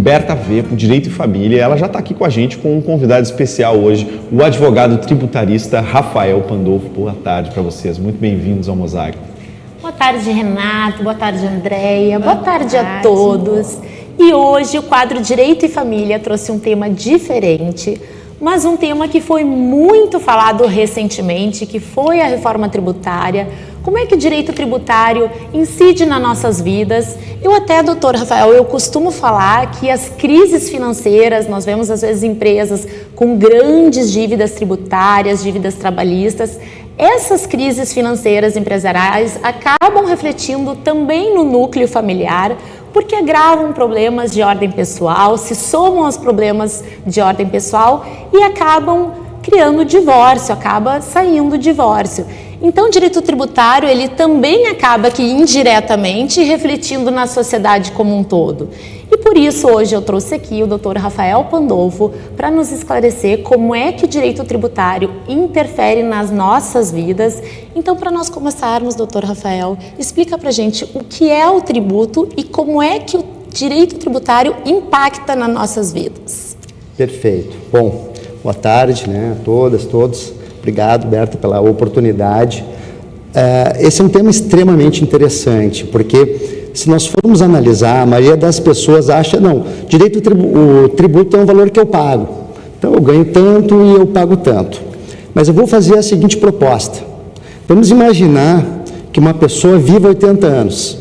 Berta Vepo, Direito e Família. Ela já está aqui com a gente com um convidado especial hoje, o advogado tributarista Rafael Pandolfo. Boa tarde para vocês, muito bem-vindos ao Mosaico. Boa tarde, Renato, boa tarde, Andréia, boa tarde a todos. E hoje o quadro Direito e Família trouxe um tema diferente, mas um tema que foi muito falado recentemente, que foi a reforma tributária. Como é que o direito tributário incide nas nossas vidas? Eu até, doutor Rafael, eu costumo falar que as crises financeiras, nós vemos às vezes empresas com grandes dívidas tributárias, dívidas trabalhistas. Essas crises financeiras empresariais acabam refletindo também no núcleo familiar, porque agravam problemas de ordem pessoal, se somam aos problemas de ordem pessoal e acabam criando divórcio, acaba saindo divórcio. Então, o direito tributário, ele também acaba aqui indiretamente refletindo na sociedade como um todo. E por isso, hoje eu trouxe aqui o Dr. Rafael Pandolfo para nos esclarecer como é que o direito tributário interfere nas nossas vidas. Então, para nós começarmos, Dr. Rafael, explica para a gente o que é o tributo e como é que o direito tributário impacta nas nossas vidas. Perfeito. Bom, boa tarde, a todas, todos. Obrigado, Berta, pela oportunidade. Esse é um tema extremamente interessante, porque se nós formos analisar, a maioria das pessoas acha, não, o tributo é um valor que eu pago. Então, eu ganho tanto e eu pago tanto. Mas eu vou fazer a seguinte proposta. Vamos imaginar que uma pessoa viva 80 anos.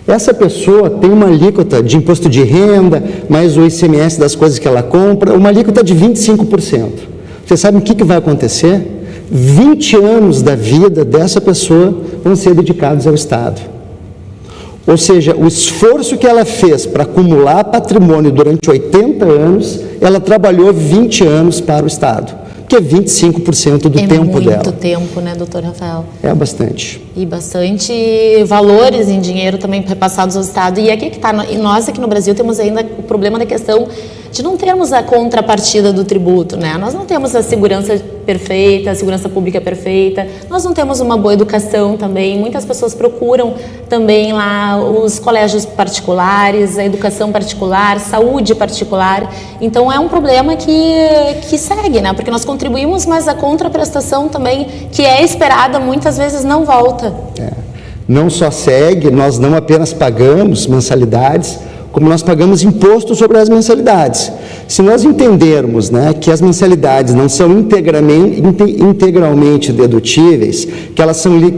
Essa pessoa tem uma alíquota de imposto de renda, mais o ICMS das coisas que ela compra, uma alíquota de 25%. Você sabe o que vai acontecer? 20 anos da vida dessa pessoa vão ser dedicados ao Estado. Ou seja, o esforço que ela fez para acumular patrimônio durante 80 anos, ela trabalhou 20 anos para o Estado, que é 25% do tempo dela. É muito tempo, né, doutor Rafael? É bastante. E bastante valores em dinheiro também repassados ao Estado. E aqui que está, nós aqui no Brasil temos ainda o problema da questão de não termos a contrapartida do tributo, né? Nós não temos a segurança perfeita, a segurança pública perfeita, nós não temos uma boa educação também. Muitas pessoas procuram também lá os colégios particulares, a educação particular, saúde particular. Então é um problema que segue, né? Porque nós contribuímos, mas a contraprestação também, que é esperada, muitas vezes não volta. Não só segue, nós não apenas pagamos mensalidades, como nós pagamos imposto sobre as mensalidades. Se nós entendermos, que as mensalidades não são integralmente dedutíveis, que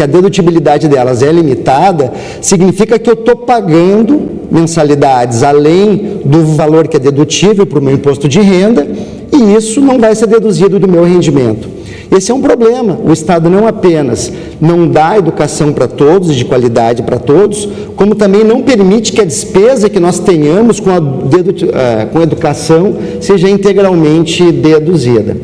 a dedutibilidade delas é limitada, significa que eu estou pagando mensalidades além do valor que é dedutível para o meu imposto de renda, e isso não vai ser deduzido do meu rendimento. Esse é um problema. O Estado não apenas não dá educação para todos, de qualidade para todos, como também não permite que a despesa que nós tenhamos com a educação seja integralmente deduzida.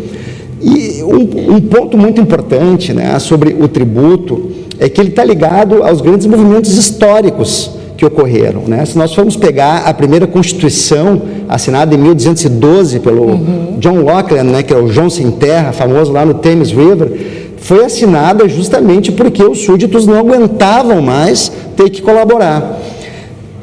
E um ponto muito importante sobre o tributo é que ele está ligado aos grandes movimentos históricos que ocorreram. Se nós formos pegar a primeira Constituição, assinada em 1212 pelo John Locke, que é o João Sem Terra, famoso lá no Thames River, foi assinada justamente porque os súditos não aguentavam mais ter que colaborar.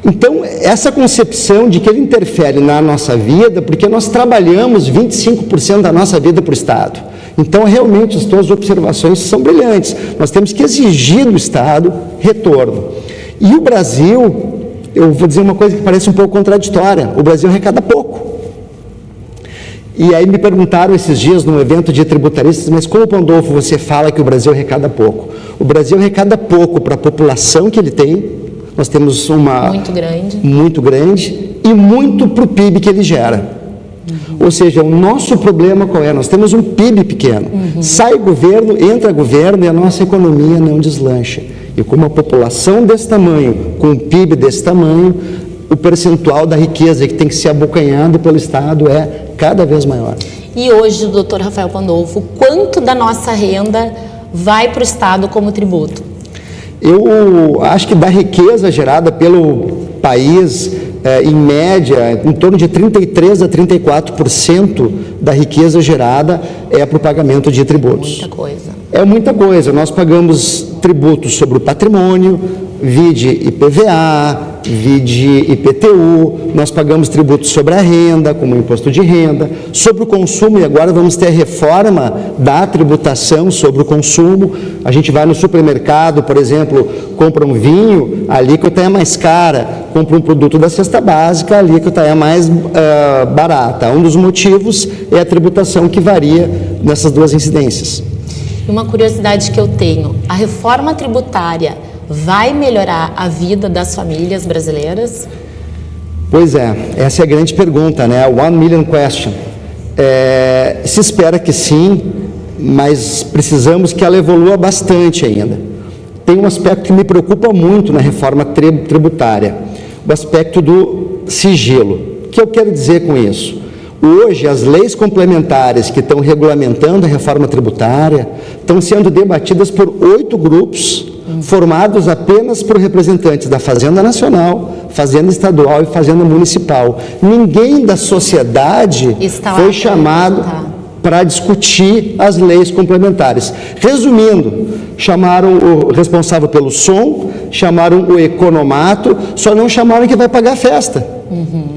Então, essa concepção de que ele interfere na nossa vida, porque nós trabalhamos 25% da nossa vida para o Estado. Então, realmente, as tuas observações são brilhantes. Nós temos que exigir do Estado retorno. E o Brasil, eu vou dizer uma coisa que parece um pouco contraditória, o Brasil arrecada pouco. E aí me perguntaram esses dias num evento de tributaristas, mas como, Pandolfo, você fala que o Brasil arrecada pouco? O Brasil arrecada pouco para a população que ele tem, nós temos uma... Muito grande, e muito para o PIB que ele gera. Ou seja, o nosso problema qual é? Nós temos um PIB pequeno. Sai governo, entra governo e a nossa economia não deslancha. E com uma população desse tamanho, com um PIB desse tamanho, o percentual da riqueza que tem que ser abocanhado pelo Estado é cada vez maior. E hoje, doutor Rafael Pandolfo, quanto da nossa renda vai para o Estado como tributo? Eu acho que da riqueza gerada pelo país, em média, em torno de 33% a 34% da riqueza gerada é para o pagamento de tributos. Muita coisa. É muita coisa. Nós pagamos tributos sobre o patrimônio, vide IPVA, vide IPTU, nós pagamos tributos sobre a renda, como o imposto de renda, sobre o consumo, e agora vamos ter a reforma da tributação sobre o consumo. A gente vai no supermercado, por exemplo, compra um vinho, a alíquota é mais cara, compra um produto da cesta básica, a alíquota é mais barata. Um dos motivos é a tributação que varia nessas duas incidências. E uma curiosidade que eu tenho, a reforma tributária vai melhorar a vida das famílias brasileiras? Pois é, essa é a grande pergunta, né? One million question. Se espera que sim, mas precisamos que ela evolua bastante ainda. Tem um aspecto que me preocupa muito na reforma tributária, o aspecto do sigilo. O que eu quero dizer com isso? Hoje, as leis complementares que estão regulamentando a reforma tributária estão sendo debatidas por 8 grupos, formados apenas por representantes da Fazenda Nacional, Fazenda Estadual e Fazenda Municipal. Ninguém da sociedade foi chamado para discutir as leis complementares. Resumindo, chamaram o responsável pelo som, chamaram o economato, só não chamaram quem vai pagar a festa,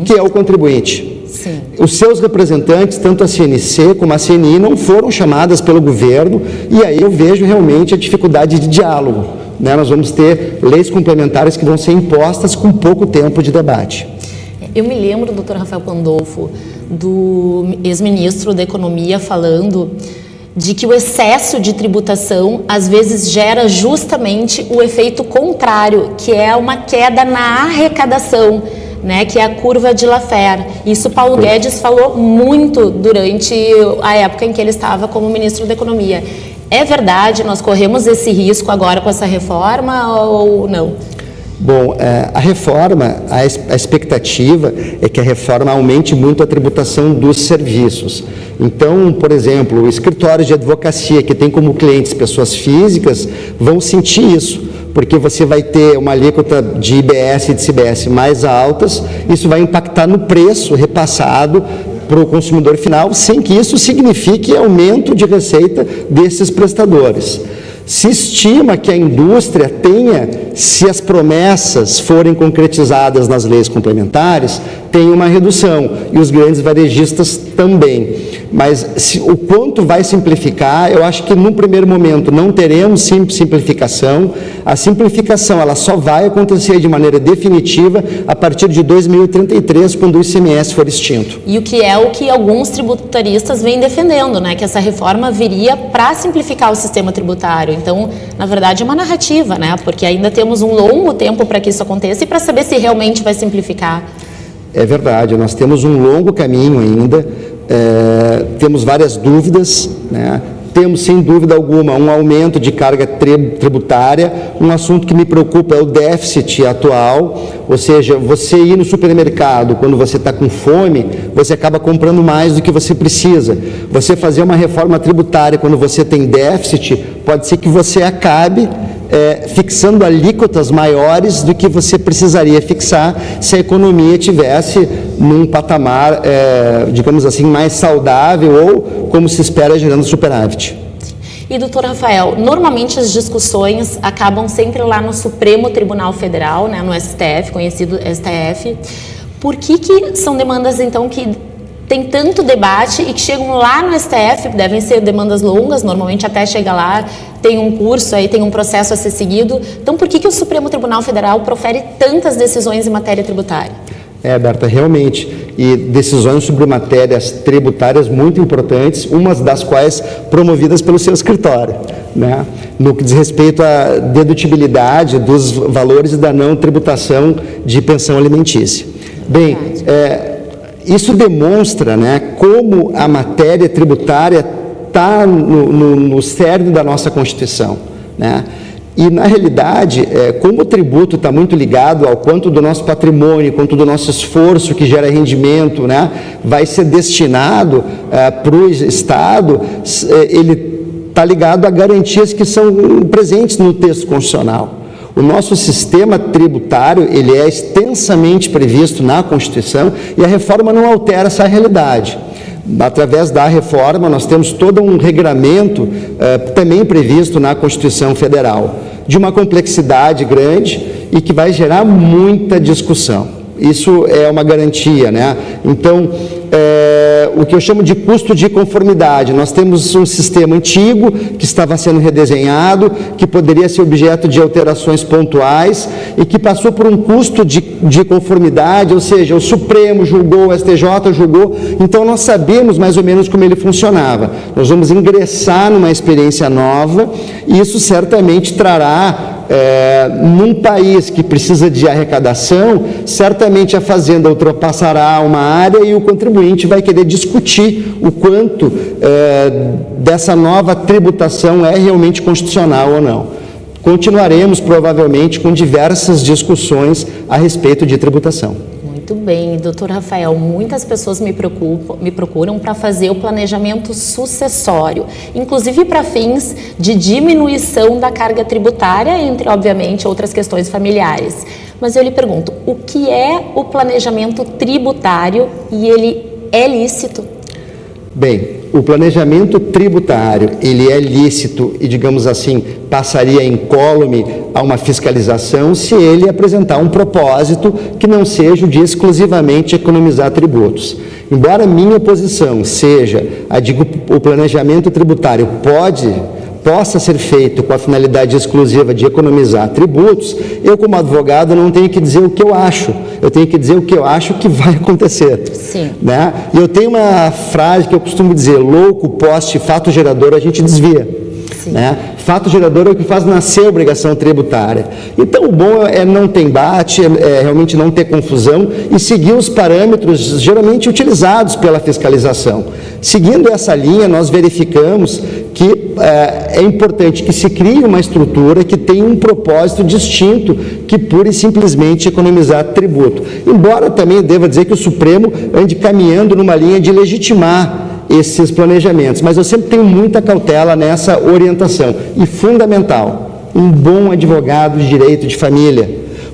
que é o contribuinte. Sim. Os seus representantes, tanto a CNC como a CNI, não foram chamadas pelo governo, e aí eu vejo realmente a dificuldade de diálogo, né? Nós vamos ter leis complementares que vão ser impostas com pouco tempo de debate. Eu me lembro, doutor Rafael Pandolfo, do ex-ministro da Economia falando de que o excesso de tributação às vezes gera justamente o efeito contrário, que é uma queda na arrecadação, né, que é a curva de Laffer. Isso Paulo Guedes falou muito durante a época em que ele estava como ministro da Economia. É verdade, nós corremos esse risco agora com essa reforma ou não? Bom, a reforma, a expectativa é que a reforma aumente muito a tributação dos serviços. Então, por exemplo, o escritório de advocacia, que tem como clientes pessoas físicas, vão sentir isso, porque você vai ter uma alíquota de IBS e de CBS mais altas, isso vai impactar no preço repassado para o consumidor final, sem que isso signifique aumento de receita desses prestadores. Se estima que a indústria tenha, se as promessas forem concretizadas nas leis complementares, tem uma redução, e os grandes varejistas também. Mas o quanto vai simplificar, eu acho que num primeiro momento não teremos simplificação. A simplificação ela só vai acontecer de maneira definitiva a partir de 2033, quando o ICMS for extinto. E o que alguns tributaristas vêm defendendo, né? Que essa reforma viria para simplificar o sistema tributário. Então, na verdade, é uma narrativa, né? Porque ainda temos um longo tempo para que isso aconteça e para saber se realmente vai simplificar. É verdade, nós temos um longo caminho ainda, temos várias dúvidas, né? Temos, sem dúvida alguma, um aumento de carga tributária. Um assunto que me preocupa é o déficit atual, ou seja, você ir no supermercado quando você está com fome, você acaba comprando mais do que você precisa. Você fazer uma reforma tributária quando você tem déficit, pode ser que você acabe fixando alíquotas maiores do que você precisaria fixar se a economia tivesse num patamar, digamos assim, mais saudável ou, como se espera, gerando superávit. E, doutor Rafael, normalmente as discussões acabam sempre lá no Supremo Tribunal Federal, né, no STF, conhecido STF. Por que são demandas, então, que tem tanto debate e que chegam lá no STF, devem ser demandas longas, normalmente até chegar lá, tem um curso, aí tem um processo a ser seguido. Então, por que o Supremo Tribunal Federal profere tantas decisões em matéria tributária? Berta, realmente, e decisões sobre matérias tributárias muito importantes, umas das quais promovidas pelo seu escritório, né? No que diz respeito à dedutibilidade dos valores da não tributação de pensão alimentícia. Bem, isso demonstra, né, como a matéria tributária está no cerne da nossa Constituição, né? E, na realidade, como o tributo está muito ligado ao quanto do nosso patrimônio, quanto do nosso esforço que gera rendimento, né, vai ser destinado para o Estado, ele está ligado a garantias que são presentes no texto constitucional. O nosso sistema tributário, ele é extensamente previsto na Constituição e a reforma não altera essa realidade. Através da reforma, nós temos todo um regramento também previsto na Constituição Federal. de uma complexidade grande e que vai gerar muita discussão. Isso é uma garantia, né? Então, o que eu chamo de custo de conformidade. Nós temos um sistema antigo que estava sendo redesenhado, que poderia ser objeto de alterações pontuais e que passou por um custo de conformidade, ou seja, o Supremo julgou, o STJ julgou, então nós sabemos mais ou menos como ele funcionava. Nós vamos ingressar numa experiência nova e isso certamente trará, num país que precisa de arrecadação, certamente a Fazenda ultrapassará uma área e o contribuinte vai querer discutir o quanto dessa nova tributação é realmente constitucional ou não. Continuaremos provavelmente com diversas discussões a respeito de tributação. Muito bem, doutor Rafael, muitas pessoas me procuram para fazer o planejamento sucessório, inclusive para fins de diminuição da carga tributária, entre, obviamente, outras questões familiares. Mas eu lhe pergunto, o que é o planejamento tributário e ele é lícito? Bem, o planejamento tributário, ele é lícito e, digamos assim, passaria incólume a uma fiscalização se ele apresentar um propósito que não seja o de exclusivamente economizar tributos. Embora minha posição seja a de que o planejamento tributário possa ser feito com a finalidade exclusiva de economizar tributos, eu, como advogado, não tenho que dizer o que eu acho, eu tenho que dizer o que eu acho que vai acontecer. Sim. Né? E eu tenho uma frase que eu costumo dizer: louco, poste, fato gerador, a gente desvia. Né? Fato gerador é o que faz nascer a obrigação tributária. Então, o bom é não ter embate, realmente não ter confusão e seguir os parâmetros geralmente utilizados pela fiscalização. Seguindo essa linha, nós verificamos que é importante que se crie uma estrutura que tenha um propósito distinto que pura e simplesmente economizar tributo. Embora também deva dizer que o Supremo ande caminhando numa linha de legitimar esses planejamentos, mas eu sempre tenho muita cautela nessa orientação. E fundamental, um bom advogado de direito de família,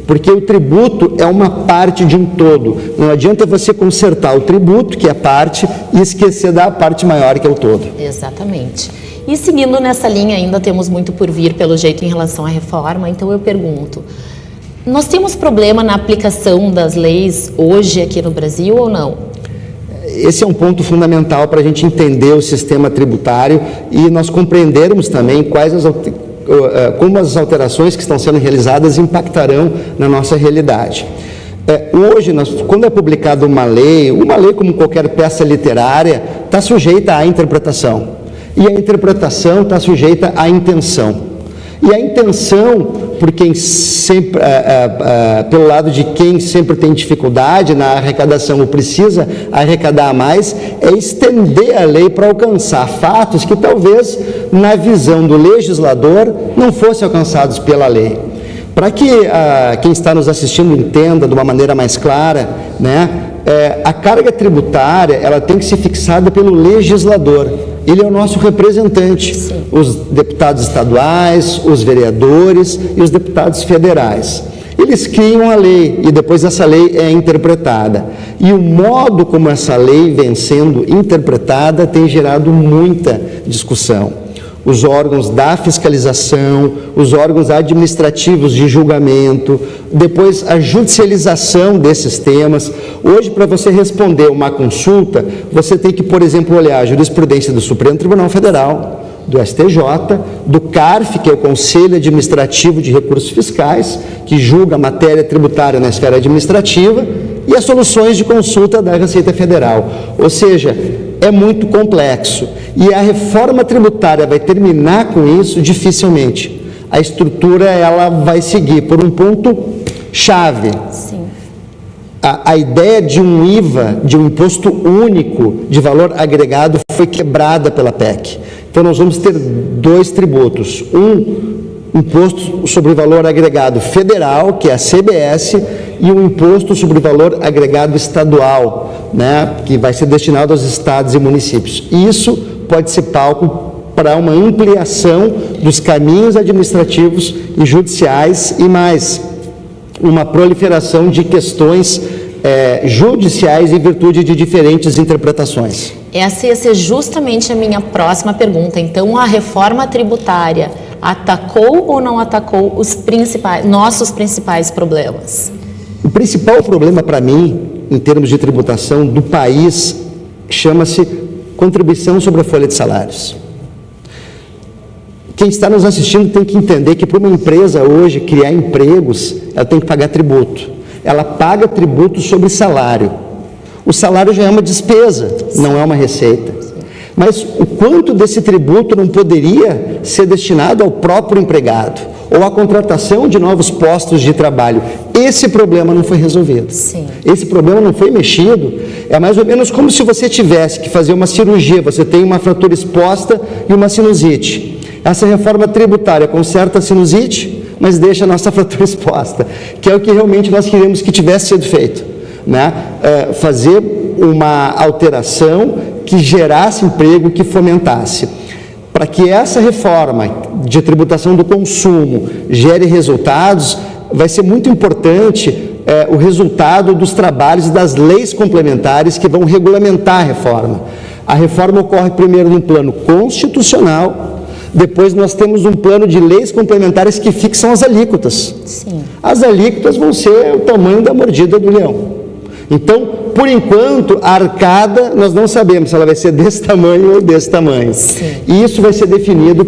porque o tributo é uma parte de um todo. Não adianta você consertar o tributo, que é parte, e esquecer da parte maior, que é o todo. Exatamente. E seguindo nessa linha, ainda temos muito por vir, pelo jeito, em relação à reforma, então eu pergunto, nós temos problema na aplicação das leis hoje aqui no Brasil ou não? Esse é um ponto fundamental para a gente entender o sistema tributário e nós compreendermos também como as alterações que estão sendo realizadas impactarão na nossa realidade. Hoje, quando é publicada uma lei como qualquer peça literária, está sujeita à interpretação. E a interpretação está sujeita à intenção. E a intenção, por quem sempre, pelo lado de quem sempre tem dificuldade na arrecadação ou precisa arrecadar mais, é estender a lei para alcançar fatos que talvez, na visão do legislador, não fossem alcançados pela lei. Para que quem está nos assistindo entenda de uma maneira mais clara, né, a carga tributária ela tem que ser fixada pelo legislador. Ele é o nosso representante. Sim. Os deputados estaduais, os vereadores e os deputados federais. Eles criam a lei e depois essa lei é interpretada. E o modo como essa lei vem sendo interpretada tem gerado muita discussão. Os órgãos da fiscalização, os órgãos administrativos de julgamento, depois a judicialização desses temas. Hoje, para você responder uma consulta, você tem que, por exemplo, olhar a jurisprudência do Supremo Tribunal Federal, do STJ, do CARF, que é o Conselho Administrativo de Recursos Fiscais, que julga a matéria tributária na esfera administrativa, e as soluções de consulta da Receita Federal. Ou seja, é muito complexo. E a reforma tributária vai terminar com isso dificilmente. A estrutura ela vai seguir por um ponto-chave. Sim. A ideia de um IVA, de um imposto único de valor agregado, foi quebrada pela PEC. Então, nós vamos ter dois tributos. Um imposto sobre valor agregado federal, que é a CBS, e um imposto sobre valor agregado estadual, né, que vai ser destinado aos estados e municípios. Isso pode ser palco para uma ampliação dos caminhos administrativos e judiciais e mais uma proliferação de questões judiciais em virtude de diferentes interpretações. Essa ia ser justamente a minha próxima pergunta. Então, a reforma tributária atacou ou não atacou nossos principais problemas? O principal problema para mim, em termos de tributação do país, chama-se contribuição sobre a folha de salários. Quem está nos assistindo tem que entender que para uma empresa hoje criar empregos, ela tem que pagar tributo. Ela paga tributo sobre salário. O salário já é uma despesa, não é uma receita. Mas o quanto desse tributo não poderia ser destinado ao próprio empregado ou à contratação de novos postos de trabalho? Esse problema não foi resolvido. Sim. Esse problema não foi mexido. É mais ou menos como se você tivesse que fazer uma cirurgia, você tem uma fratura exposta e uma sinusite. Essa reforma tributária conserta a sinusite, mas deixa a nossa fratura exposta, que é o que realmente nós queríamos que tivesse sido feito, né? Fazer uma alteração que gerasse emprego, que fomentasse. Para que essa reforma de tributação do consumo gere resultados, vai ser muito importante o resultado dos trabalhos e das leis complementares que vão regulamentar a reforma. A reforma ocorre primeiro no plano constitucional, depois nós temos um plano de leis complementares que fixam as alíquotas. Sim. As alíquotas vão ser o tamanho da mordida do leão. Então, por enquanto, a arcada, nós não sabemos se ela vai ser desse tamanho ou desse tamanho. Sim. E isso vai ser definido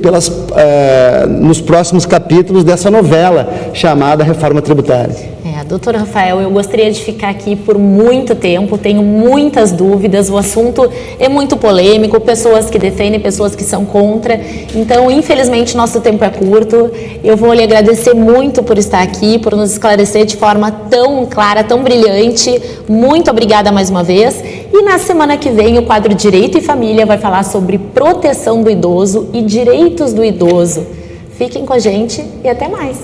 nos próximos capítulos dessa novela chamada Reforma Tributária. Doutor Rafael, eu gostaria de ficar aqui por muito tempo, tenho muitas dúvidas, o assunto é muito polêmico, pessoas que defendem, pessoas que são contra, então infelizmente nosso tempo é curto. Eu vou lhe agradecer muito por estar aqui, por nos esclarecer de forma tão clara, tão brilhante. Muito obrigada mais uma vez. E na semana que vem o quadro Direito e Família vai falar sobre proteção do idoso e direitos do idoso. Fiquem com a gente e até mais.